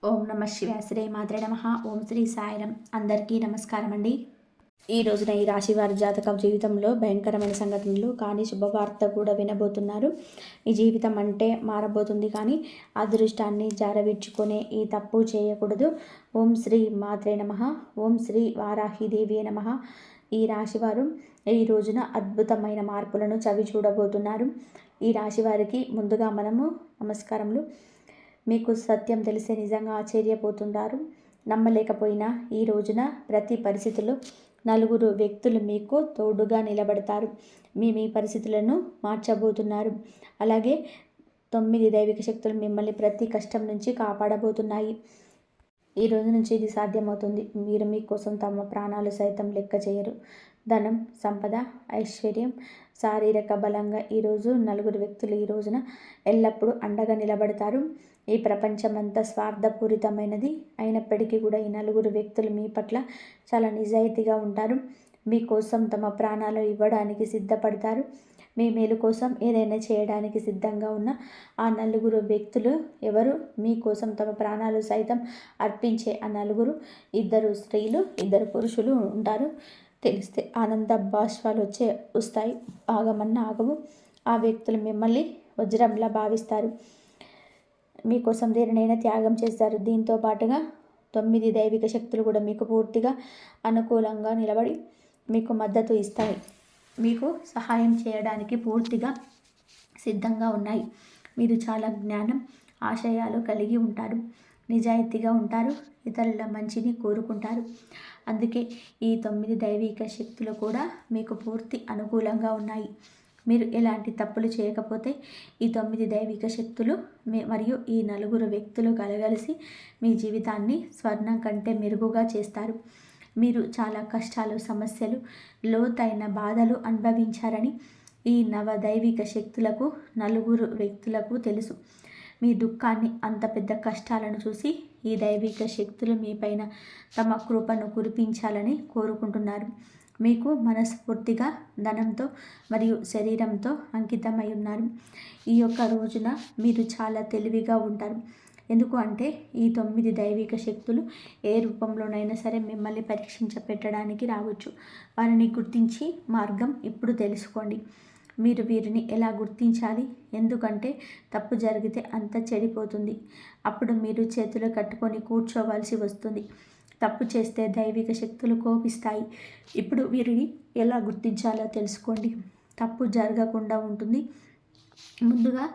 ఓం నమ శివాయ శ్రీ మాత్రే నమః. ఓం శ్రీ సాయిరం. అందరికీ నమస్కారం అండి. ఈ రోజున ఈ రాశి వారి జాతక జీవితంలో భయంకరమైన సంఘటనలు కానీ శుభవార్త కూడా వినబోతున్నారు. ఈ జీవితం అంటే మారబోతుంది, కానీ అదృష్టాన్ని జారవిడ్చుకునే ఈ తప్పు చేయకూడదు. ఓం శ్రీ మాత్రే నమః. ఓం శ్రీ వారాహిదేవి నమః. ఈ రాశివారు ఈ రోజున అద్భుతమైన మార్పులను చవి చూడబోతున్నారు. ఈ రాశి వారికి ముందుగా మనము నమస్కారములు. మీకు సత్యం తెలిసే నిజంగా ఆశ్చర్యపోతుంటారు. నమ్మలేకపోయినా ఈ రోజున ప్రతి పరిస్థితుల్లో నలుగురు వ్యక్తులు మీకు తోడుగా నిలబడతారు. మీ పరిస్థితులను మార్చబోతున్నారు. అలాగే 9 దైవిక శక్తులు మిమ్మల్ని ప్రతి కష్టం నుంచి కాపాడబోతున్నాయి. ఈ రోజు నుంచి ఇది సాధ్యమవుతుంది. మీరు మీకోసం తమ ప్రాణాలు సైతం లెక్క చేయరు. ధనం, సంపద, ఐశ్వర్యం, శారీరక బలంగా ఈరోజు నలుగురు వ్యక్తులు ఈ రోజున ఎల్లప్పుడూ అండగా నిలబడతారు. ఈ ప్రపంచమంతా స్వార్థపూరితమైనది అయినప్పటికీ కూడా ఈ నలుగురు వ్యక్తులు మీ పట్ల చాలా నిజాయితీగా ఉంటారు. మీకోసం తమ ప్రాణాలు ఇవ్వడానికి సిద్ధపడతారు. మీ మేలు కోసం ఏదైనా చేయడానికి సిద్ధంగా ఉన్న ఆ నలుగురు వ్యక్తులు ఎవరు? మీకోసం తమ ప్రాణాలు సైతం అర్పించే ఆ నలుగురు 2 స్త్రీలు, 2 పురుషులు ఉంటారు. తెలిస్తే ఆనంద బాష్పాలు వస్తాయి. ఆగమన్నా ఆగవు. ఆ వ్యక్తులు మిమ్మల్ని వజ్రంలా భావిస్తారు. మీకోసం దేనినైనా త్యాగం చేస్తారు. దీంతో పాటుగా 9 దైవిక శక్తులు కూడా మీకు పూర్తిగా అనుకూలంగా నిలబడి మీకు మద్దతు ఇస్తాయి. మీకు సహాయం చేయడానికి పూర్తిగా సిద్ధంగా ఉన్నాయి. మీరు చాలా జ్ఞానం, ఆశయాలు కలిగి ఉంటారు. నిజాయితీగా ఉంటారు. ఇతరుల మంచిని కోరుకుంటారు. అందుకే ఈ 9 దైవిక శక్తులు కూడా మీకు పూర్తి అనుకూలంగా ఉన్నాయి. మీరు ఎలాంటి తప్పులు చేయకపోతే ఈ 9 దైవిక శక్తులు మరియు ఈ నలుగురు వ్యక్తులు కలగలిసి మీ జీవితాన్ని స్వర్ణం కంటే మెరుగుగా చేస్తారు. మీరు చాలా కష్టాలు, సమస్యలు, లోతైన బాధలు అనుభవించారని ఈ నవదైవిక శక్తులకు, నలుగురు వ్యక్తులకు తెలుసు. మీ దుఃఖాన్ని, అంత పెద్ద కష్టాలను చూసి ఈ దైవిక శక్తులు మీపైన తమ కృపను కురిపించాలని కోరుకుంటున్నారు. మీకు మనస్ఫూర్తిగా ధనంతో మరియు శరీరంతో అంకితమై ఉన్నారు. ఈ యొక్క రోజున మీరు చాలా తెలివిగా ఉంటారు. ఎందుకు అంటే ఈ 9 దైవిక శక్తులు ఏ రూపంలోనైనా సరే మిమ్మల్ని పరీక్షించ పెట్టడానికి రావచ్చు. వారిని గుర్తించి మార్గం ఇప్పుడు తెలుసుకోండి. మీరు వీరిని ఎలా గుర్తించాలి? ఎందుకంటే తప్పు జరిగితే అంతా చెడిపోతుంది. అప్పుడు మీరు చేతులు కట్టుకొని కూర్చోవలసి వస్తుంది. తప్పు చేస్తే దైవిక శక్తులు కోపిస్తాయి. ఇప్పుడు వీరిని ఎలా గుర్తించాలో తెలుసుకోండి. తప్పు జరగకుండా ఉంటుంది. ముందుగా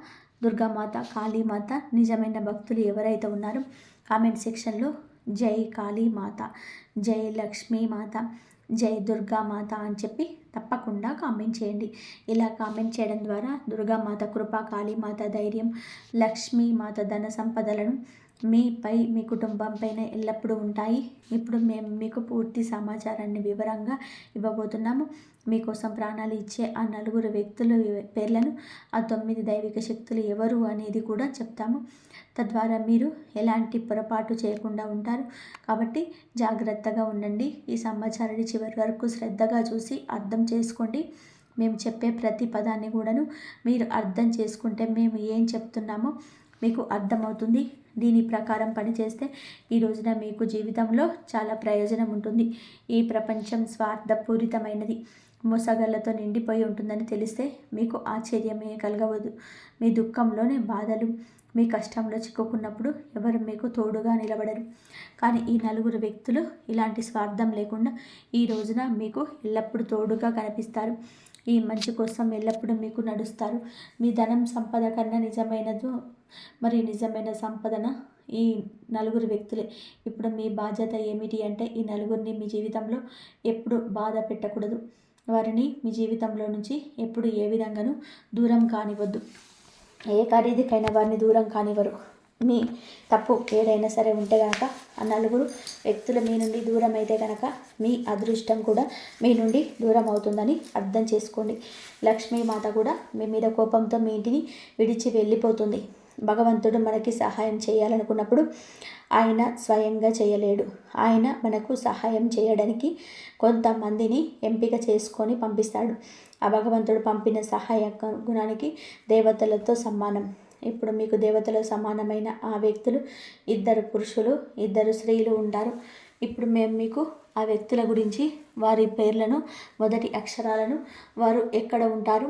దుర్గామాత, కాళీమాత నిజమైన భక్తులు ఎవరైతే ఉన్నారో కామెంట్ సెక్షన్లో జై కాళీమాత, జై లక్ష్మీమాత, జై దుర్గామాత అని చెప్పి తప్పకుండా కామెంట్ చేయండి. ఇలా కామెంట్ చేయడం ద్వారా దుర్గామాత కృప, కాళీమాత ధైర్యం, లక్ష్మీమాత ధన సంపదలను మీపై, మీ కుటుంబం పైన ఎల్లప్పుడూ ఉంటాయి. ఇప్పుడు మేము మీకు పూర్తి సమాచారాన్ని వివరంగా ఇవ్వబోతున్నాము. మీకోసం ప్రాణాలు ఇచ్చే ఆ నలుగురు వ్యక్తుల పేర్లను, ఆ 9 దైవిక శక్తులు ఎవరు అనేది కూడా చెప్తాము. తద్వారా మీరు ఎలాంటి పొరపాటు చేయకుండా ఉంటారు. కాబట్టి జాగ్రత్తగా ఉండండి. ఈ సమాచారాన్ని చివరి వరకు శ్రద్ధగా చూసి అర్థం చేసుకోండి. మేము చెప్పే ప్రతి పదాన్ని కూడాను మీరు అర్థం చేసుకుంటే మేము ఏం చెప్తున్నామో మీకు అర్థమవుతుంది. దీని ప్రకారం పనిచేస్తే ఈ రోజున మీకు జీవితంలో చాలా ప్రయోజనం ఉంటుంది. ఈ ప్రపంచం స్వార్థపూరితమైనది, మోసగాళ్లతో నిండిపోయి ఉంటుందని తెలిస్తే మీకు ఆశ్చర్యమే కలగవద్దు. మీ దుఃఖంలోనే బాధలు, మీ కష్టంలో చిక్కుకున్నప్పుడు ఎవరు మీకు తోడుగా నిలబడరు. కానీ ఈ నలుగురు వ్యక్తులు ఇలాంటి స్వార్థం లేకుండా ఈ రోజున మీకు ఎల్లప్పుడూ తోడుగా కనిపిస్తారు. ఈ మంచి కోసం ఎల్లప్పుడూ మీకు నడుస్తారు. మీ ధనం, సంపద కన్నా నిజమైన సంపదన ఈ నలుగురు వ్యక్తులే. ఇప్పుడు మీ బాధ్యత ఏమిటి అంటే ఈ నలుగురిని మీ జీవితంలో ఎప్పుడు బాధ పెట్టకూడదు. వారిని మీ జీవితంలో నుంచి ఎప్పుడు ఏ విధంగానూ దూరం కానివ్వద్దు. ఏ ఖరీదుకైనా వారిని దూరం కానివ్వరు. మీ తప్పు ఏదైనా సరే ఉంటే కనుక ఆ నలుగురు వ్యక్తులు మీ నుండి దూరం అయితే కనుక మీ అదృష్టం కూడా మీ నుండి దూరం అవుతుందని అర్థం చేసుకోండి. లక్ష్మీమాత కూడా మీ మీద కోపంతో మీ ఇంటిని విడిచి వెళ్ళిపోతుంది. భగవంతుడు మనకి సహాయం చేయాలనుకున్నప్పుడు ఆయన స్వయంగా చేయలేడు. ఆయన మనకు సహాయం చేయడానికి కొంతమందిని ఎంపిక చేసుకొని పంపిస్తాడు. ఆ భగవంతుడు పంపిన సహాయ గుణానికి దేవతలతో సమానం. ఇప్పుడు మీకు దేవతల సమానమైన ఆ వ్యక్తులు 2 పురుషులు 2 స్త్రీలు ఉంటారు. ఇప్పుడు మేము మీకు ఆ వ్యక్తుల గురించి, వారి పేర్లను, మొదటి అక్షరాలను, వారు ఎక్కడ ఉంటారు,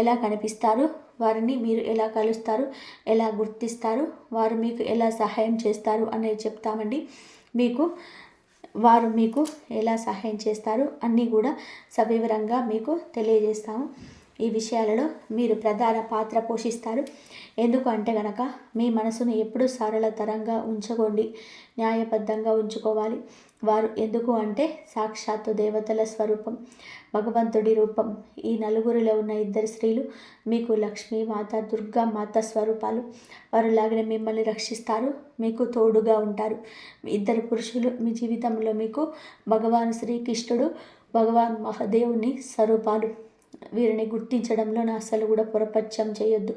ఎలా కనిపిస్తారు, వారిని మీరు ఎలా కలుస్తారు, ఎలా గుర్తిస్తారు, వారు మీకు ఎలా సహాయం చేస్తారు అనేది చెప్తామండి. వారు మీకు ఎలా సహాయం చేస్తారు అన్నీ కూడా సవివరంగా మీకు తెలియజేస్తాము. ఈ విషయాలలో మీరు ప్రధాన పాత్ర పోషిస్తారు. ఎందుకు అంటే గనక మీ మనసును ఎప్పుడూ సరళతరంగా ఉంచుకోండి, న్యాయబద్ధంగా ఉంచుకోవాలి. వారు ఎందుకు అంటే సాక్షాత్తు దేవతల స్వరూపం, భగవంతుడి రూపం. ఈ నలుగురిలో ఉన్న 2 స్త్రీలు మీకు లక్ష్మీమాత, దుర్గామాత స్వరూపాలు. వారులాగానే మిమ్మల్ని రక్షిస్తారు, మీకు తోడుగా ఉంటారు. 2 పురుషులు మీ జీవితంలో మీకు భగవాన్ శ్రీకృష్ణుడు, భగవాన్ మహాదేవుని స్వరూపాలు. వీరిని గుర్తించడంలో నా అస్సలు కూడా పొరపచ్చం చేయొద్దు.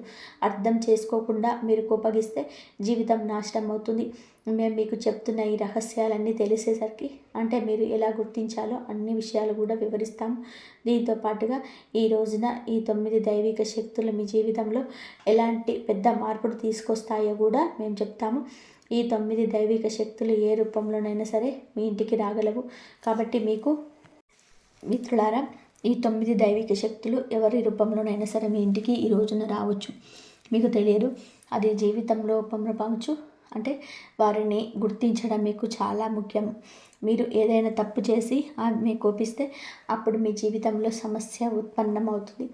అర్థం చేసుకోకుండా మీరు కోపగిస్తే జీవితం నాశనం అవుతుంది. మేము మీకు చెప్తున్న ఈ రహస్యాలన్నీ తెలిసేసరికి, అంటే మీరు ఎలా గుర్తించాలో అన్ని విషయాలు కూడా వివరిస్తాము. దీంతో పాటుగా ఈ రోజున ఈ 9 దైవిక శక్తులు మీ జీవితంలో ఎలాంటి పెద్ద మార్పులు తీసుకొస్తాయో కూడా మేము చెప్తాము. ఈ 9 దైవిక శక్తులు ఏ రూపంలోనైనా సరే మీ ఇంటికి రాగలవు. కాబట్టి మీకు మిత్రులారా, ఈ 9 దైవిక శక్తులు ఎవరి రూపంలోనైనా సరే మీ ఇంటికి ఈ రోజున రావచ్చు. మీకు తెలియదు, అది జీవితంలో పొందవచ్చు. అంటే వారిని గుర్తించడం మీకు చాలా ముఖ్యం. మీరు ఏదైనా తప్పు చేసి ఆమె కోపిస్తే అప్పుడు మీ జీవితంలో సమస్య ఉత్పన్నమవుతుంది.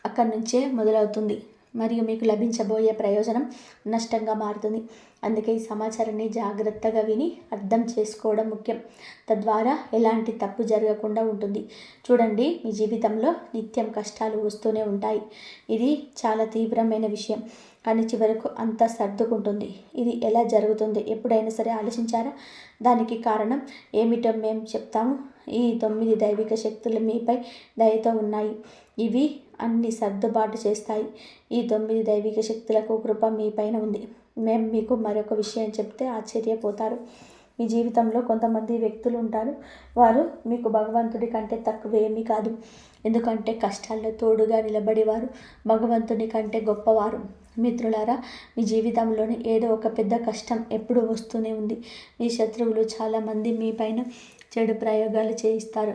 అక్కడి నుంచే మొదలవుతుంది మరియు మీకు లభించబోయే ప్రయోజనం నష్టంగా మారుతుంది. అందుకే ఈ సమాచారాన్ని జాగ్రత్తగా విని అర్థం చేసుకోవడం ముఖ్యం. తద్వారా ఎలాంటి తప్పు జరగకుండా ఉంటుంది. చూడండి, మీ జీవితంలో నిత్యం కష్టాలు వస్తూనే ఉంటాయి. ఇది చాలా తీవ్రమైన విషయం, కానీ చివరకు అంతా సర్దుకుంటుంది. ఇది ఎలా జరుగుతుంది ఎప్పుడైనా సరే ఆలోచించారా? దానికి కారణం ఏమిటో మేము చెప్తాము. ఈ 9 దైవిక శక్తులు మీపై దయతో ఉన్నాయి. ఇవి అన్ని సర్దుబాటు చేస్తాయి. ఈ 9 దైవిక శక్తులకు కృప మీ పైన ఉంది. మేము మీకు మరొక విషయం చెప్తే ఆశ్చర్యపోతారు. మీ జీవితంలో కొంతమంది వ్యక్తులు ఉంటారు. వారు మీకు భగవంతుడి కంటే తక్కువ ఏమీ కాదు. ఎందుకంటే కష్టాల్లో తోడుగా నిలబడేవారు భగవంతుని కంటే గొప్పవారు. మిత్రులారా, మీ జీవితంలోని ఏదో ఒక పెద్ద కష్టం ఎప్పుడూ వస్తూనే ఉంది. మీ శత్రువులు చాలామంది మీ పైన చెడు ప్రయోగాలు చేయిస్తారు.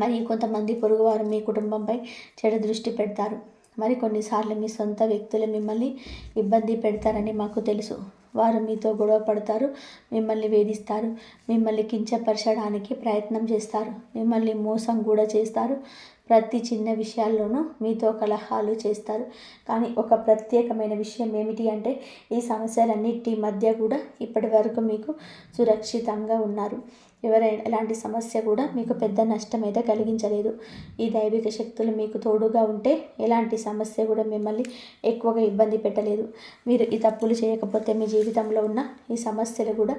మరి కొంతమంది పొరుగువారు మీ కుటుంబంపై చెడు దృష్టి పెడతారు. మరి కొన్నిసార్లు మీ సొంత వ్యక్తులు మిమ్మల్ని ఇబ్బంది పెడతారని మాకు తెలుసు. వారు మీతో గొడవ పడతారు, మిమ్మల్ని వేధిస్తారు, మిమ్మల్ని కించపరచడానికి ప్రయత్నం చేస్తారు, మిమ్మల్ని మోసం కూడా చేస్తారు. ప్రతి చిన్న విషయాల్లోనూ మీతో కలహాలు చేస్తారు. కానీ ఒక ప్రత్యేకమైన విషయం ఏమిటి అంటే ఈ సమస్యలన్నిటి మధ్య కూడా ఇప్పటి వరకు మీకు సురక్షితంగా ఉన్నారు. ఎలాంటి సమస్య కూడా మీకు పెద్ద నష్టం అయితే కలిగించలేదు. ఈ దైవిక శక్తులు మీకు తోడుగా ఉంటే ఎలాంటి సమస్య కూడా మిమ్మల్ని ఎక్కువగా ఇబ్బంది పెట్టలేదు. మీరు ఈ తప్పులు చేయకపోతే మీ జీవితంలో ఉన్న ఈ సమస్యలు కూడా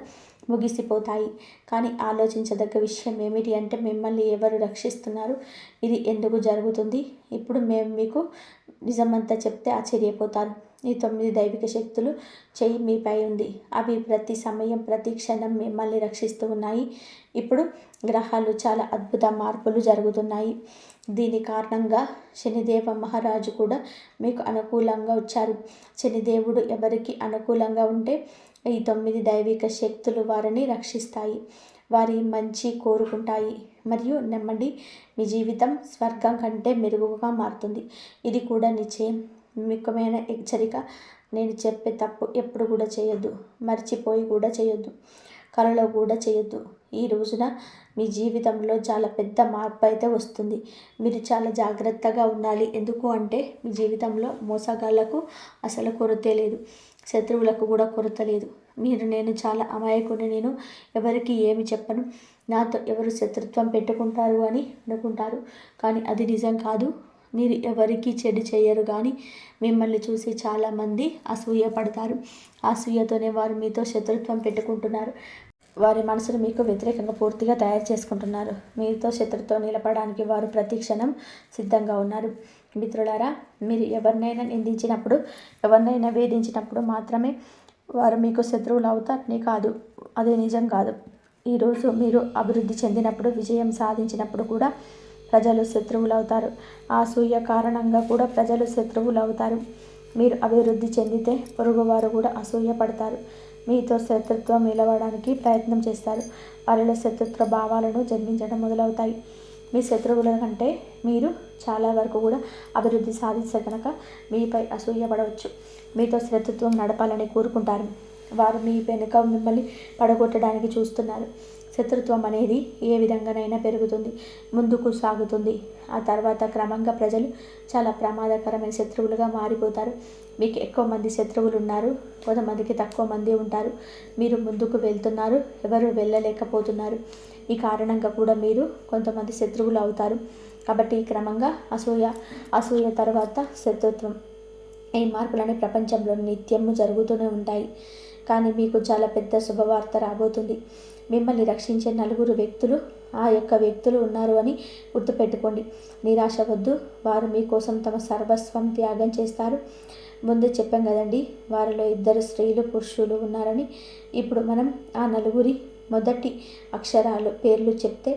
ముగిసిపోతాయి. కానీ ఆలోచించదగ్గ విషయం ఏమిటి అంటే మిమ్మల్ని ఎవరు రక్షిస్తున్నారు, ఇది ఎందుకు జరుగుతుంది? ఇప్పుడు మేము మీకు నిజమంతా చెప్తే ఆశ్చర్యపోతారు. ఈ 9 దైవిక శక్తులు చెయ్యి మీపై ఉంది. అవి ప్రతి సమయం ప్రతి క్షణం మిమ్మల్ని రక్షిస్తూ ఉన్నాయి. ఇప్పుడు గ్రహాలు చాలా అద్భుత మార్పులు జరుగుతున్నాయి. దీని కారణంగా శనిదేవ మహారాజు కూడా మీకు అనుకూలంగా వచ్చారు. శనిదేవుడు ఎవరికి అనుకూలంగా ఉంటే ఈ 9 దైవిక శక్తులు వారిని రక్షిస్తాయి, వారి మంచి కోరుకుంటాయి. మరియు నమ్మండి, మీ జీవితం స్వర్గం కంటే మెరుగుగా మారుతుంది. ఇది కూడా నిశ్చయం. ముఖ్యమైన హెచ్చరిక, నేను చెప్పే తప్పు ఎప్పుడు కూడా చేయొద్దు, మర్చిపోయి కూడా చేయొద్దు, కలలో కూడా చేయొద్దు. ఈ రోజున మీ జీవితంలో చాలా పెద్ద మార్పు అయితే వస్తుంది. మీరు చాలా జాగ్రత్తగా ఉండాలి. ఎందుకు అంటే మీ జీవితంలో మోసగాళ్లకు అసలు కొరతే లేదు, శత్రువులకు కూడా కొరత లేదు. నేను చాలా అమాయకుని, నేను ఎవరికి ఏమి చెప్పను, నాతో ఎవరు శత్రుత్వం పెట్టుకుంటారు అని అనుకుంటారు. కానీ అది నిజం కాదు. మీరు ఎవరికి చెడు చేయరు, కానీ మిమ్మల్ని చూసి చాలామంది అసూయ పడతారు. అసూయతోనే వారు మీతో శత్రుత్వం పెట్టుకుంటున్నారు. వారి మనసును మీకు వ్యతిరేకంగా పూర్తిగా తయారు చేసుకుంటున్నారు. మీతో శత్రుత్వం నిలపడానికి వారు ప్రతి క్షణం సిద్ధంగా ఉన్నారు. మిత్రులారా, మీరు ఎవరినైనా నిందించినప్పుడు, ఎవరినైనా వేధించినప్పుడు మాత్రమే వారు మీకు శత్రువులు అవుతారని కాదు. అది నిజం కాదు. ఈరోజు మీరు అభివృద్ధి చెందినప్పుడు, విజయం సాధించినప్పుడు కూడా ప్రజలు శత్రువులు అవుతారు. ఆ అసూయ కారణంగా కూడా ప్రజలు శత్రువులు అవుతారు. మీరు అభివృద్ధి చెందితే పొరుగువారు కూడా అసూయపడతారు. మీతో శత్రుత్వం నిలవడానికి ప్రయత్నం చేస్తారు. వారిలో శత్రుత్వ భావాలను జన్మించడం మొదలవుతాయి. మీ శత్రువుల కంటే మీరు చాలా వరకు కూడా అభివృద్ధి సాధిస్తే కనుక మీపై అసూయపడవచ్చు. మీతో శత్రుత్వం నడపాలని కోరుకుంటారు. వారు మీ వెనుక మిమ్మల్ని పడగొట్టడానికి చూస్తున్నారు. శత్రుత్వం అనేది ఏ విధంగానైనా పెరుగుతుంది, ముందుకు సాగుతుంది. ఆ తర్వాత క్రమంగా ప్రజలు చాలా ప్రమాదకరమైన శత్రువులుగా మారిపోతారు. మీకు ఎక్కువ మంది శత్రువులు ఉన్నారు, కొంతమందికి తక్కువ మంది ఉంటారు. మీరు ముందుకు వెళ్తున్నారు, ఎవరు వెళ్ళలేకపోతున్నారు. ఈ కారణంగా కూడా మీరు కొంతమంది శత్రువులు అవుతారు. కాబట్టి క్రమంగా అసూయ తర్వాత శత్రుత్వం, ఈ మార్పులని ప్రపంచంలో నిత్యము జరుగుతూనే ఉంటాయి. కానీ మీకు చాలా పెద్ద శుభవార్త రాబోతుంది. మిమ్మల్ని రక్షించే 4 వ్యక్తులు ఆ యొక్క వ్యక్తులు ఉన్నారు అని గుర్తుపెట్టుకోండి. నిరాశ వద్దు. వారు మీకోసం తమ సర్వస్వం త్యాగం చేస్తారు. ముందే చెప్పాం కదండి, వారిలో 2 స్త్రీలు పురుషులు ఉన్నారని. ఇప్పుడు మనం ఆ 4 మొదటి అక్షరాలు పేర్లు చెప్తే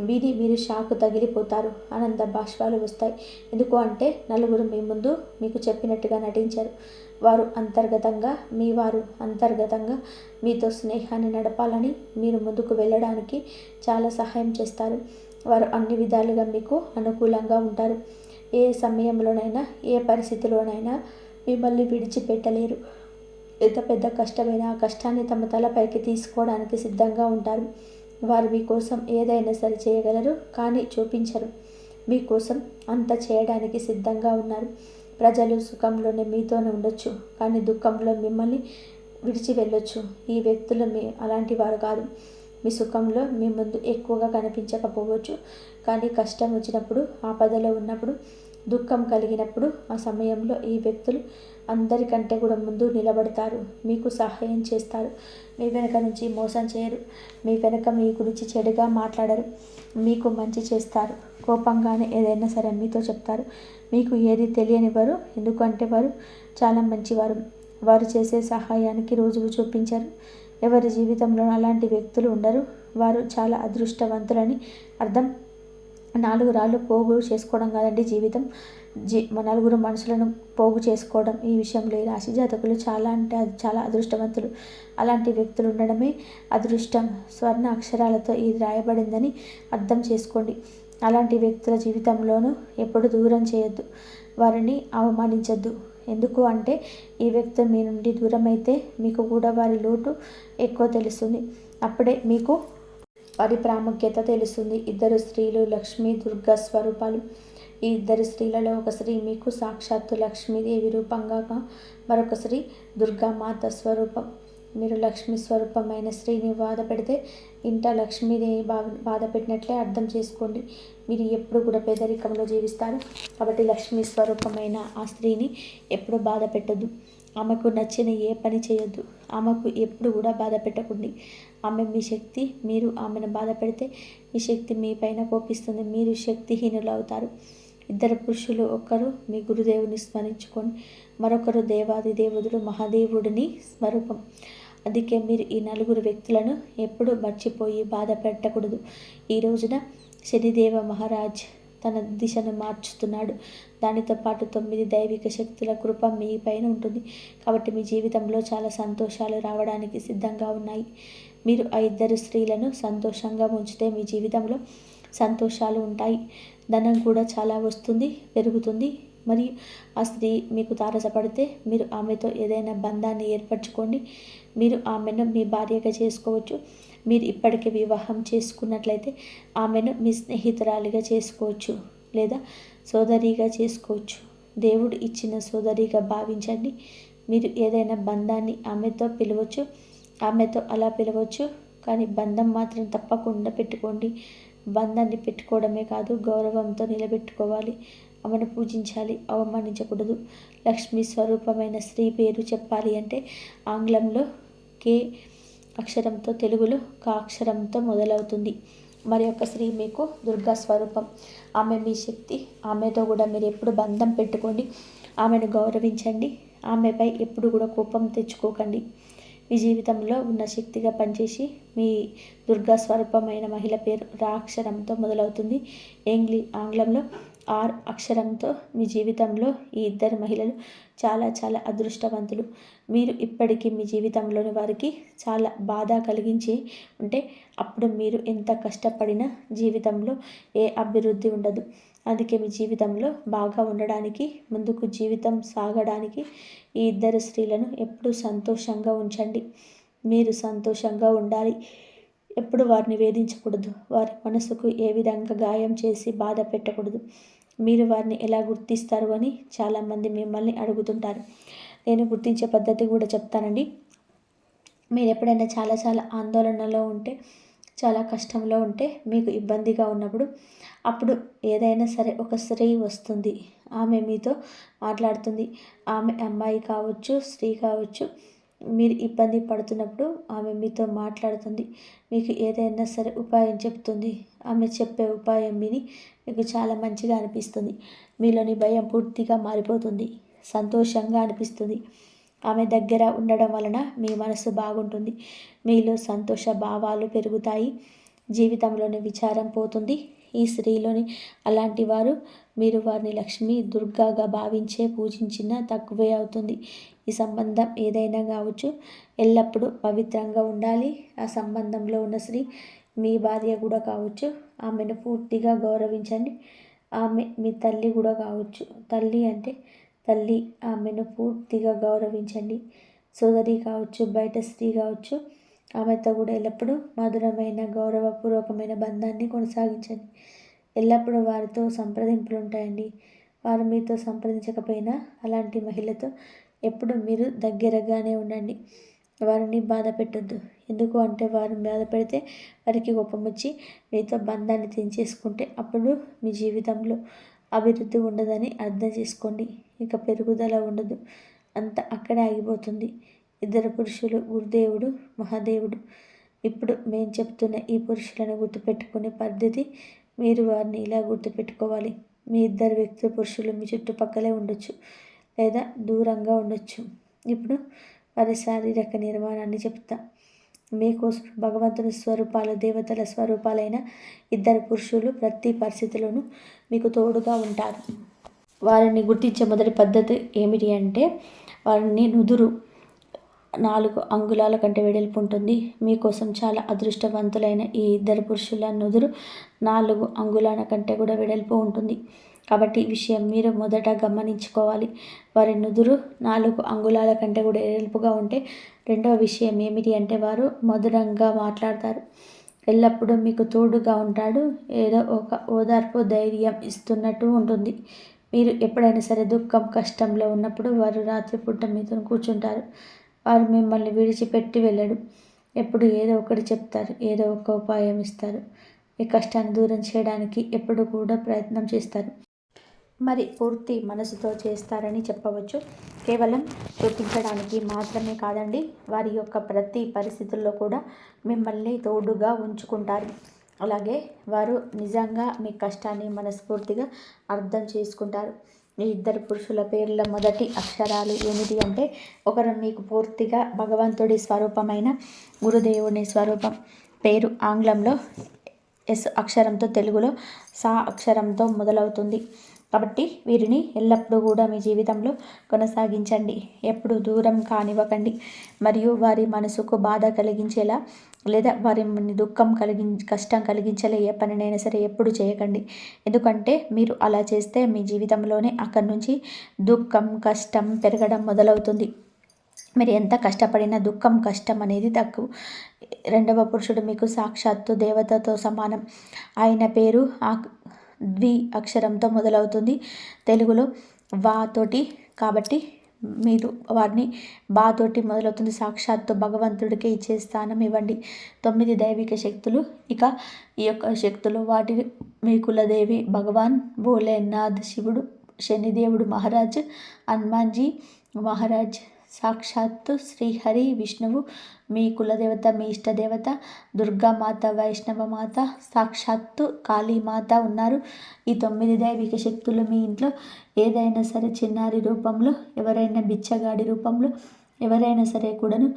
విని మీరు షాకు తగిలిపోతారు. ఆనంద బాష్పాలు వస్తాయి. ఎందుకు అంటే 4 మీ ముందు మీకు చెప్పినట్టుగా నటించారు. వారు అంతర్గతంగా మీతో స్నేహాన్ని నడపాలని, మీరు ముందుకు వెళ్ళడానికి చాలా సహాయం చేస్తారు. వారు అన్ని విధాలుగా మీకు అనుకూలంగా ఉంటారు. ఏ సమయంలోనైనా ఏ పరిస్థితిలోనైనా మిమ్మల్ని విడిచిపెట్టలేరు. ఎంత పెద్ద కష్టమైనా ఆ కష్టాన్ని తమ తలపైకి తీసుకోవడానికి సిద్ధంగా ఉంటారు. వారు మీకోసం ఏదైనా సరి చేయగలరు, కానీ చూపించరు. మీకోసం అంత చేయడానికి సిద్ధంగా ఉన్నారు. ప్రజలు సుఖంలోనే మీతోనే ఉండొచ్చు, కానీ దుఃఖంలో మిమ్మల్ని విడిచి వెళ్ళొచ్చు. ఈ వ్యక్తులు అలాంటి వారు కాదు. మీ సుఖంలో మీ ముందు ఎక్కువగా కనిపించకపోవచ్చు, కానీ కష్టం వచ్చినప్పుడు, ఆపదలో ఉన్నప్పుడు, దుఃఖం కలిగినప్పుడు ఆ సమయంలో ఈ వ్యక్తులు అందరికంటే కూడా ముందు నిలబడతారు. మీకు సహాయం చేస్తారు. మీ వెనక నుంచి మోసం చేయరు. మీ వెనక మీ గురించి చెడుగా మాట్లాడరు. మీకు మంచి చేస్తారు. కోపంగానే ఏదైనా సరే మీతో చెప్తారు. మీకు ఏది తెలియనివ్వరు. ఎందుకంటే వారు చాలా మంచివారు. వారు చేసే సహాయానికి రుజువు చూపించరు. ఎవరి జీవితంలో అలాంటి వ్యక్తులు ఉండరు. వారు చాలా అదృష్టవంతులని అర్థం. 4 రాళ్ళు పోగు చేసుకోవడం కాదండి జీవితం. 4 మనుషులను పోగు చేసుకోవడం. ఈ విషయంలో ఈ రాశి జాతకులు చాలా అదృష్టవంతులు. అలాంటి వ్యక్తులు ఉండడమే అదృష్టం. స్వర్ణ అక్షరాలతో ఇది రాయబడిందని అర్థం చేసుకోండి. అలాంటి వ్యక్తుల జీవితంలోనూ ఎప్పుడు దూరం చేయొద్దు. వారిని అవమానించొద్దు. ఎందుకు అంటే ఈ వ్యక్తి మీ నుండి దూరం అయితే మీకు కూడా వారి లోటు ఎక్కువ తెలుస్తుంది. అప్పుడే మీకు వారి ప్రాముఖ్యత తెలుస్తుంది. 2 స్త్రీలు లక్ష్మీ దుర్గా స్వరూపాలు. ఈ 2 స్త్రీలలో ఒక స్త్రీ మీకు సాక్షాత్తు లక్ష్మీదేవి రూపంగా, మరొక స్త్రీ దుర్గామాత స్వరూపం. మీరు లక్ష్మీ స్వరూపమైన స్త్రీని బాధ పెడితే ఇంట లక్ష్మీదేవి బాధ పెట్టినట్లే అర్థం చేసుకోండి. మీరు ఎప్పుడు కూడా పేదరికంలో జీవిస్తారు. కాబట్టి లక్ష్మీ స్వరూపమైన ఆ స్త్రీని ఎప్పుడు బాధ పెట్టొద్దు. ఆమెకు నచ్చిన ఏ పని చేయొద్దు. ఆమెకు ఎప్పుడు కూడా బాధ పెట్టకండి. ఆమె మీ శక్తి. మీరు ఆమెను బాధ పెడితే ఈ శక్తి మీ పైన కోపిస్తుంది. మీరు శక్తిహీనులు అవుతారు. 2 పురుషులు, ఒకరు మీ గురుదేవుని స్మరించుకొని, మరొకరు దేవాది దేవుడు మహాదేవుడిని స్వరూపం. అందుకే మీరు ఈ 4 వ్యక్తులను ఎప్పుడు మర్చిపోయి బాధ పెట్టకూడదు. ఈ రోజున శనిదేవ మహారాజ్ తన దిశను మార్చుతున్నాడు. దానితో పాటు 9 దైవిక శక్తుల కృప మీ పైన ఉంటుంది. కాబట్టి మీ జీవితంలో చాలా సంతోషాలు రావడానికి సిద్ధంగా ఉన్నాయి. మీరు ఆ 2 స్త్రీలను సంతోషంగా ఉంచితే మీ జీవితంలో సంతోషాలు ఉంటాయి. ధనం కూడా చాలా వస్తుంది, పెరుగుతుంది. మరియు ఆ స్త్రీ మీకు తారసపడితే మీరు ఆమెతో ఏదైనా బంధాన్ని ఏర్పరచుకోండి. మీరు ఆమెను మీ భార్యగా చేసుకోవచ్చు. మీరు ఇప్పటికే వివాహం చేసుకున్నట్లయితే ఆమెను మీ స్నేహితురాలిగా చేసుకోవచ్చు, లేదా సోదరిగా చేసుకోవచ్చు. దేవుడు ఇచ్చిన సోదరిగా భావించండి. మీరు ఏదైనా బంధాన్ని ఆమెతో పిలవచ్చు, ఆమెతో అలా పిలవచ్చు. కానీ బంధం మాత్రం తప్పకుండా పెట్టుకోండి. బంధాన్ని పెట్టుకోవడమే కాదు, గౌరవంతో నిలబెట్టుకోవాలి. ఆమెను పూజించాలి, అవమానించకూడదు. లక్ష్మీ స్వరూపమైన స్త్రీ పేరు చెప్పాలి అంటే ఆంగ్లంలో కే అక్షరంతో, తెలుగులో క అక్షరంతో మొదలవుతుంది. మరి ఒక స్త్రీ మీకు దుర్గా స్వరూపం. ఆమె మీ శక్తి. ఆమెతో కూడా మీరు ఎప్పుడు బంధం పెట్టుకోండి. ఆమెను గౌరవించండి. ఆమెపై ఎప్పుడు కూడా కోపం తెచ్చుకోకండి. మీ జీవితంలో ఉన్న శక్తిగా పనిచేసి మీ దుర్గా స్వరూపమైన మహిళ పేరు రా అక్షరంతో మొదలవుతుంది. ఆంగ్లంలో ఆర్ అక్షరంతో మీ జీవితంలో ఈ ఇద్దరు మహిళలు చాలా చాలా అదృష్టవంతులు. మీరు ఇప్పటికీ మీ జీవితంలోని వారికి చాలా బాధ కలిగించి ఉంటే అప్పుడు మీరు ఎంత కష్టపడినా జీవితంలో ఏ అభివృద్ధి ఉండదు. అందుకే మీ జీవితంలో బాగా ఉండడానికి, ముందుకు జీవితం సాగడానికి ఈ ఇద్దరు స్త్రీలను ఎప్పుడూ సంతోషంగా ఉంచండి. మీరు సంతోషంగా ఉండాలి. ఎప్పుడు వారిని వేధించకూడదు. వారి మనసుకు ఏ విధంగా గాయం చేసి బాధ పెట్టకూడదు. మీరు వారిని ఎలా గుర్తిస్తారు అని చాలామంది మిమ్మల్ని అడుగుతుంటారు. నేను గుర్తించే పద్ధతి కూడా చెప్తానండి. మీరు ఎప్పుడైనా చాలా చాలా ఆందోళనలో ఉంటే, చాలా కష్టంలో ఉంటే, మీకు ఇబ్బందిగా ఉన్నప్పుడు అప్పుడు ఏదైనా సరే ఒక స్త్రీ వస్తుంది. ఆమె మీతో మాట్లాడుతుంది. ఆమె అమ్మాయి కావచ్చు, స్త్రీ కావచ్చు. మీరు ఇబ్బంది పడుతున్నప్పుడు ఆమె మీతో మాట్లాడుతుంది. మీకు ఏదైనా సరే ఉపాయం చెప్తుంది. ఆమె చెప్పే ఉపాయం విని మీకు చాలా మంచిగా అనిపిస్తుంది. మీలోని భయం పూర్తిగా మారిపోతుంది. సంతోషంగా అనిపిస్తుంది. ఆమె దగ్గర ఉండడం వలన మీ మనసు బాగుంటుంది. మీలో సంతోష భావాలు పెరుగుతాయి. జీవితంలోని విచారం పోతుంది. ఈ స్త్రీలోని అలాంటి వారు, మీరు వారిని లక్ష్మి, దుర్గాగా భావించే పూజించినా తక్కువే అవుతుంది. ఈ సంబంధం ఏదైనా కావచ్చు, ఎల్లప్పుడూ పవిత్రంగా ఉండాలి. ఆ సంబంధంలో ఉన్న స్త్రీ మీ భార్య కూడా కావచ్చు. ఆమెను పూర్తిగా గౌరవించండి. ఆమె మీ తల్లి కూడా కావచ్చు. తల్లి అంటే తల్లి, ఆమెను పూర్తిగా గౌరవించండి. సోదరి కావచ్చు, బయట స్త్రీ కావచ్చు, ఆమెతో కూడా ఎల్లప్పుడూ మధురమైన గౌరవపూర్వకమైన బంధాన్ని కొనసాగించండి. ఎల్లప్పుడూ వారితో సంప్రదింపులు ఉంటాయండి. వారు మీతో సంప్రదించకపోయినా అలాంటి మహిళతో ఎప్పుడు మీరు దగ్గరగానే ఉండండి. వారిని బాధ పెట్టొద్దు. ఎందుకు అంటే వారిని బాధ పెడితే వారికి కోపం వచ్చి మీతో బంధాన్ని తెంచేసుకుంటే అప్పుడు మీ జీవితంలో అభివృద్ధి ఉండదని అర్థం చేసుకోండి. ఇక పెరుగుదల ఉండదు. అంత అక్కడే ఆగిపోతుంది. ఇద్దరు పురుషులు, గురుదేవుడు, మహాదేవుడు. ఇప్పుడు మేము చెప్తున్న ఈ పురుషులను గుర్తుపెట్టుకునే పద్ధతి, మీరు వారిని ఇలా గుర్తుపెట్టుకోవాలి. మీ ఇద్దరు వ్యక్తులు, పురుషులు మీ చుట్టుపక్కలే ఉండొచ్చు లేదా దూరంగా ఉండొచ్చు. ఇప్పుడు వారి శారీరక నిర్మాణాన్ని చెప్తా. మీకోసం భగవంతుని స్వరూపాలు, దేవతల స్వరూపాలైన ఇద్దరు పురుషులు ప్రతి పరిస్థితిలోనూ మీకు తోడుగా ఉంటారు. వారిని గుర్తించే మొదటి పద్ధతి ఏమిటి అంటే, వారిని నుదురు 4 అంగుళాల కంటే వెడల్పు ఉంటుంది. మీకోసం చాలా అదృష్టవంతులైన ఈ ఇద్దరు పురుషుల నుదురు 4 అంగుళాల కంటే కూడా వెడల్పు ఉంటుంది. కాబట్టి ఈ విషయం మీరు మొదట గమనించుకోవాలి. వారి నుదురు 4 అంగుళాల కంటే కూడా వెడల్పుగా ఉంటే, రెండవ విషయం ఏమిటి అంటే వారు మధురంగా మాట్లాడతారు. ఎల్లప్పుడూ మీకు తోడుగా ఉంటాడు. ఏదో ఒక ఓదార్పు, ధైర్యం ఇస్తున్నట్టు ఉంటుంది. మీరు ఎప్పుడైనా సరే దుఃఖం, కష్టంలో ఉన్నప్పుడు వారు రాత్రిపూట మీతో కూర్చుంటారు. వారు మిమ్మల్ని విడిచిపెట్టి వెళ్ళడు. ఎప్పుడు ఏదో ఒకటి చెప్తారు, ఏదో ఒక ఉపాయం ఇస్తారు. మీ కష్టాన్ని దూరం చేయడానికి ఎప్పుడు కూడా ప్రయత్నం చేస్తారు. మరి పూర్తి మనసుతో చేస్తారని చెప్పవచ్చు. కేవలం చూపించడానికి మాత్రమే కాదండి, వారి యొక్క ప్రతి పరిస్థితుల్లో కూడా మిమ్మల్ని తోడుగా ఉంచుకుంటారు. అలాగే వారు నిజంగా మీ కష్టాన్ని మనస్ఫూర్తిగా అర్థం చేసుకుంటారు. ఈ ఇద్దరు పురుషుల పేర్ల మొదటి అక్షరాలు ఏమిటి అంటే, ఒకరు మీకు పూర్తిగా భగవంతుడి స్వరూపమైన గురుదేవుని స్వరూపం. పేరు ఆంగ్లంలో ఎస్ అక్షరంతో, తెలుగులో సా అక్షరంతో మొదలవుతుంది. కాబట్టి వీరిని ఎల్లప్పుడూ కూడా మీ జీవితంలో కొనసాగించండి. ఎప్పుడు దూరం కానివ్వకండి. మరియు వారి మనసుకు బాధ కలిగించేలా లేదా వారి దుఃఖం కష్టం కలిగించేలా ఏ పనినైనా సరే ఎప్పుడు చేయకండి. ఎందుకంటే మీరు అలా చేస్తే మీ జీవితంలోనే అక్కడి నుంచి దుఃఖం, కష్టం పెరగడం మొదలవుతుంది. మీరు ఎంత కష్టపడినా దుఃఖం, కష్టం అనేది తక్కువ. రెండవ పురుషుడు మీకు సాక్షాత్తు దేవతతో సమానం. ఆయన పేరు ద్వి అక్షరంతో మొదలవుతుంది. తెలుగులో వా తోటి, కాబట్టి మీరు వారిని బా తోటి మొదలవుతుంది. సాక్షాత్తు భగవంతుడికి ఇచ్చే స్థానం ఇవ్వండి. 9 దైవిక శక్తులు. ఇక ఈ యొక్క శక్తులు వాటి మీ కులదేవి భగవాన్ భోలేనాథ్, శివుడు, శనిదేవుడు మహారాజ్, హనుమాన్జీ మహారాజ్, సాక్షాత్తు శ్రీహరి, విష్ణువు, మీ కులదేవత, మీ ఇష్టదేవత దుర్గామాత, వైష్ణవమాత, సాక్షాత్తు కాళీమాత ఉన్నారు. ఈ 9 దైవిక శక్తులు మీ ఇంట్లో ఏదైనా సరే చిన్నారి రూపంలో, ఎవరైనా బిచ్చగాడి రూపంలో, ఎవరైనా సరే కూడాను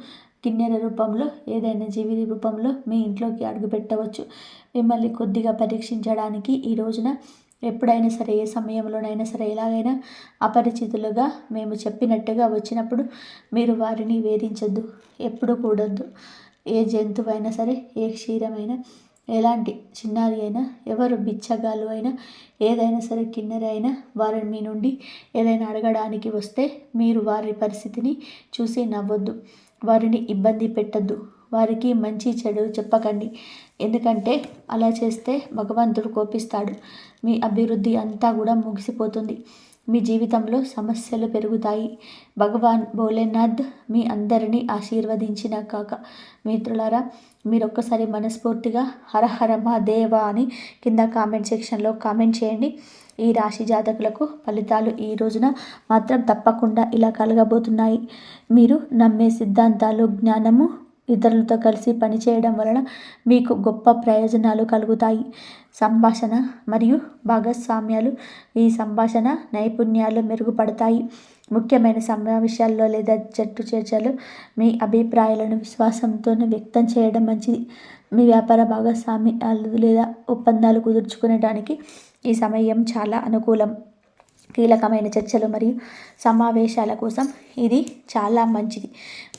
కిన్నెర రూపంలో, ఏదైనా జీవి రూపంలో మీ ఇంట్లోకి అడుగు పెట్టవచ్చు. మిమ్మల్ని కొద్దిగా పరీక్షించడానికి ఈ రోజున ఎప్పుడైనా సరే, ఏ సమయంలోనైనా సరే, ఎలాగైనా అపరిచితులుగా మేము చెప్పినట్టుగా వచ్చినప్పుడు మీరు వారిని వేధించొద్దు, ఎప్పుడు కూడొద్దు. ఏ జంతువైనా సరే, ఏ క్షీరమైనా, ఎలాంటి చిన్నారి అయినా, ఎవరు బిచ్చగాళ్ళు అయినా, ఏదైనా సరే కిన్నెర అయినా వారిని మీ నుండి ఏదైనా అడగడానికి వస్తే మీరు వారి పరిస్థితిని చూసి నవ్వొద్దు, వారిని ఇబ్బంది పెట్టద్దు, వారికి మంచి చెడు చెప్పకండి. ఎందుకంటే అలా చేస్తే భగవంతుడు కోపిస్తాడు, మీ అభివృద్ధి అంతా కూడా ముగిసిపోతుంది, మీ జీవితంలో సమస్యలు పెరుగుతాయి. భగవాన్ భోలేనాథ్ మీ అందరినీ ఆశీర్వదించిన కాక. మిత్రులారా, మీరు ఒక్కసారి మనస్ఫూర్తిగా హరహర మహాదేవ అని కింద కామెంట్ సెక్షన్లో కామెంట్ చేయండి. ఈ రాశి జాతకులకు ఫలితాలు ఈ రోజున మాత్రం తప్పకుండా ఇలా కలగబోతున్నాయి. మీరు నమ్మే సిద్ధాంతాలు, జ్ఞానము, ఇతరులతో కలిసి పనిచేయడం వలన మీకు గొప్ప ప్రయోజనాలు కలుగుతాయి. సంభాషణ మరియు భాగస్వామ్యాలు, ఈ సంభాషణ నైపుణ్యాలు మెరుగుపడతాయి. ముఖ్యమైన సమావేశాల్లో లేదా జట్టు చర్చలు మీ అభిప్రాయాలను విశ్వాసంతో వ్యక్తం చేయడం మంచిది. మీ వ్యాపార భాగస్వామ్యాలు లేదా ఒప్పందాలు కుదుర్చుకునేటానికి ఈ సమయం చాలా అనుకూలం. కీలకమైన చర్చలు మరియు సమావేశాల కోసం ఇది చాలా మంచిది.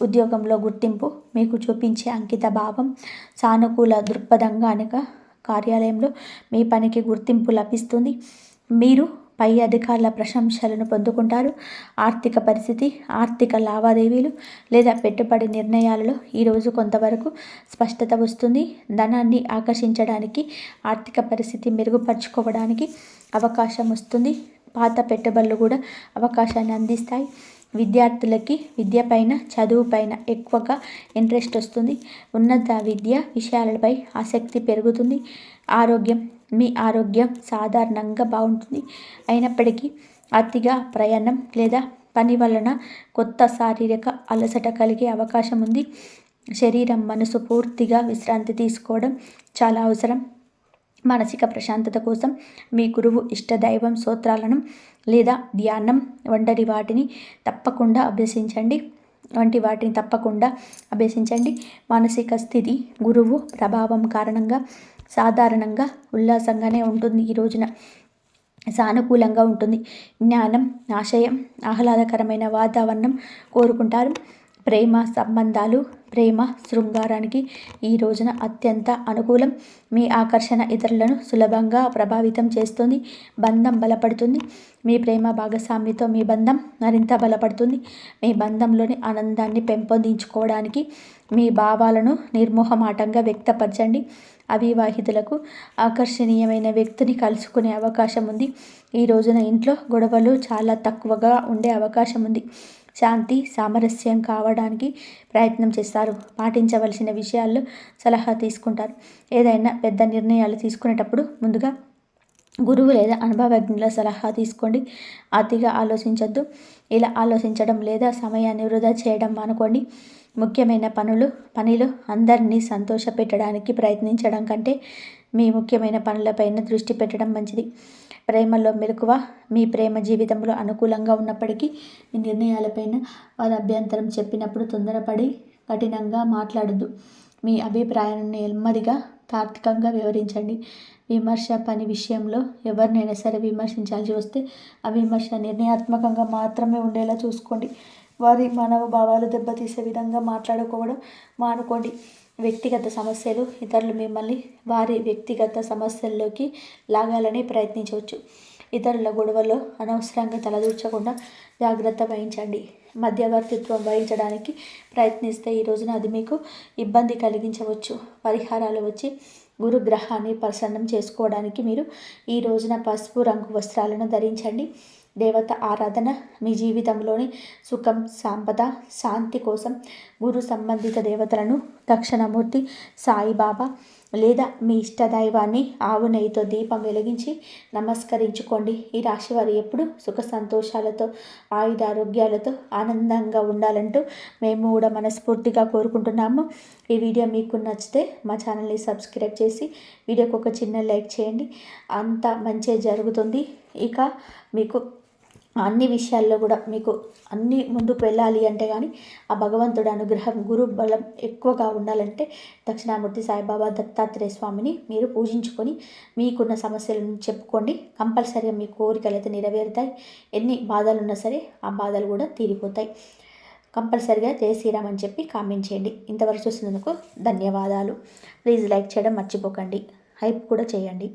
ఉద్యోగంలో గుర్తింపు, మీకు చూపించే అంకిత భావం, సానుకూల దృక్పథంగా కార్యాలయంలో మీ పనికి గుర్తింపు లభిస్తుంది. మీరు పై అధికారుల ప్రశంసలను పొందుకుంటారు. ఆర్థిక పరిస్థితి, ఆర్థిక లావాదేవీలు లేదా పెట్టుబడి నిర్ణయాలలో ఈరోజు కొంతవరకు స్పష్టత వస్తుంది. ధనాన్ని ఆకర్షించడానికి, ఆర్థిక పరిస్థితి మెరుగుపరుచుకోవడానికి అవకాశం వస్తుంది. పాత పెట్టుబడులు కూడా అవకాశాన్ని అందిస్తాయి. విద్యార్థులకి విద్యపైన, చదువుపైన ఎక్కువగా ఇంట్రెస్ట్ వస్తుంది. ఉన్నత విద్య విషయాలపై ఆసక్తి పెరుగుతుంది. ఆరోగ్యం, మీ ఆరోగ్యం సాధారణంగా బాగుంటుంది. అయినప్పటికీ అతిగా ప్రయాణం లేదా పని వలన కొత్త శారీరక అలసట కలిగే అవకాశం ఉంది. శరీరం, మనసు పూర్తిగా విశ్రాంతి తీసుకోవడం చాలా అవసరం. మానసిక ప్రశాంతత కోసం మీ గురువు ఇష్టదైవం స్తోత్రాలను లేదా ధ్యానం వంటి వాటిని తప్పకుండా అభ్యసించండి. మానసిక స్థితి గురువు ప్రభావం కారణంగా సాధారణంగా ఉల్లాసంగానే ఉంటుంది. ఈ రోజున సానుకూలంగా ఉంటుంది. జ్ఞానం, ఆశయం, ఆహ్లాదకరమైన వాతావరణం కోరుకుంటారు. ప్రేమ సంబంధాలు, ప్రేమ శృంగారానికి ఈ రోజున అత్యంత అనుకూలం. మీ ఆకర్షణ ఇతరులను సులభంగా ప్రభావితం చేస్తుంది. బంధం బలపడుతుంది. మీ ప్రేమ భాగస్వామితో మీ బంధం మరింత బలపడుతుంది. మీ బంధంలోని ఆనందాన్ని పెంపొందించుకోవడానికి మీ భావాలను నిర్మోహమాటంగా వ్యక్తపరచండి. అవివాహితులకు ఆకర్షణీయమైన వ్యక్తిని కలుసుకునే అవకాశం ఉంది. ఈ రోజున ఇంట్లో గొడవలు చాలా తక్కువగా ఉండే అవకాశం ఉంది. శాంతి, సామరస్యం కావడానికి ప్రయత్నం చేస్తారు. పాటించవలసిన విషయాల్లో సలహా తీసుకుంటారు. ఏదైనా పెద్ద నిర్ణయాలు తీసుకునేటప్పుడు ముందుగా గురువు లేదా అనుభవజ్ఞుల సలహా తీసుకోండి. అతిగా ఆలోచించొద్దు. ఇలా ఆలోచించడం లేదా సమయాన్ని వృధా చేయడం మానుకోండి. ముఖ్యమైన పనిలో అందరినీ సంతోషపెట్టడానికి ప్రయత్నించడం కంటే మీ ముఖ్యమైన పనులపైన దృష్టి పెట్టడం మంచిది. ప్రేమలో మెలకువ, మీ ప్రేమ జీవితంలో అనుకూలంగా ఉన్నప్పటికీ మీ నిర్ణయాలపైన వారి అభ్యంతరం చెప్పినప్పుడు తొందరపడి కఠినంగా మాట్లాడద్దు. మీ అభిప్రాయాలను నెమ్మదిగా, తార్కికంగా వివరించండి. విమర్శ పని విషయంలో ఎవరినైనా సరే విమర్శించాల్సి వస్తే ఆ విమర్శ నిర్ణయాత్మకంగా మాత్రమే ఉండేలా చూసుకోండి. వారి మనోభావాలు దెబ్బతీసే విధంగా మాట్లాడుకోవడం మానుకోండి. వ్యక్తిగత సమస్యలు, ఇతరులు మిమ్మల్ని వారి వ్యక్తిగత సమస్యల్లోకి లాగాలని ప్రయత్నించవచ్చు. ఇతరుల గొడవల్లో అనవసరంగా తలదూర్చకుండా జాగ్రత్త వహించండి. మధ్యవర్తిత్వం వహించడానికి ప్రయత్నిస్తే ఈ రోజున అది మీకు ఇబ్బంది కలిగించవచ్చు. పరిహారాలు వచ్చి గురుగ్రహాన్ని ప్రసన్నం చేసుకోవడానికి మీరు ఈ రోజున పసుపు రంగు వస్త్రాలను ధరించండి. దేవత ఆరాధన, మీ జీవితంలోని సుఖం, సంపద, శాంతి కోసం గురు సంబంధిత దేవతలను, దక్షిణామూర్తి, సాయిబాబా లేదా మీ ఇష్టదైవాన్ని ఆవు నెయ్యితో దీపం వెలిగించి నమస్కరించుకోండి. ఈ రాశి వారు ఎప్పుడు సుఖ సంతోషాలతో, ఆయుధారోగ్యాలతో ఆనందంగా ఉండాలంటూ మేము కూడా మనస్ఫూర్తిగా కోరుకుంటున్నాము. ఈ వీడియో మీకు నచ్చితే మా ఛానల్ని సబ్స్క్రైబ్ చేసి వీడియోకి ఒక చిన్న లైక్ చేయండి. అంతా మంచి జరుగుతుంది. ఇక మీకు అన్ని విషయాల్లో కూడా మీకు అన్ని ముందుకు వెళ్ళాలి అంటే కానీ ఆ భగవంతుడి అనుగ్రహం గురు బలం ఎక్కువగా ఉండాలంటే దక్షిణామూర్తి సాయిబాబా దత్తాత్రేయ స్వామిని మీరు పూజించుకొని మీకున్న సమస్యలను చెప్పుకోండి. కంపల్సరీగా మీ కోరికలు అయితే నెరవేరుతాయి. ఎన్ని బాధలు ఉన్నా సరే ఆ బాధలు కూడా తీరిపోతాయి. కంపల్సరీగా జై శ్రీరామ్ అని చెప్పి కామెంట్ చేయండి. ఇంతవరకు చూసినందుకు ధన్యవాదాలు. ప్లీజ్ లైక్ చేయడం మర్చిపోకండి. హైప్ కూడా చేయండి.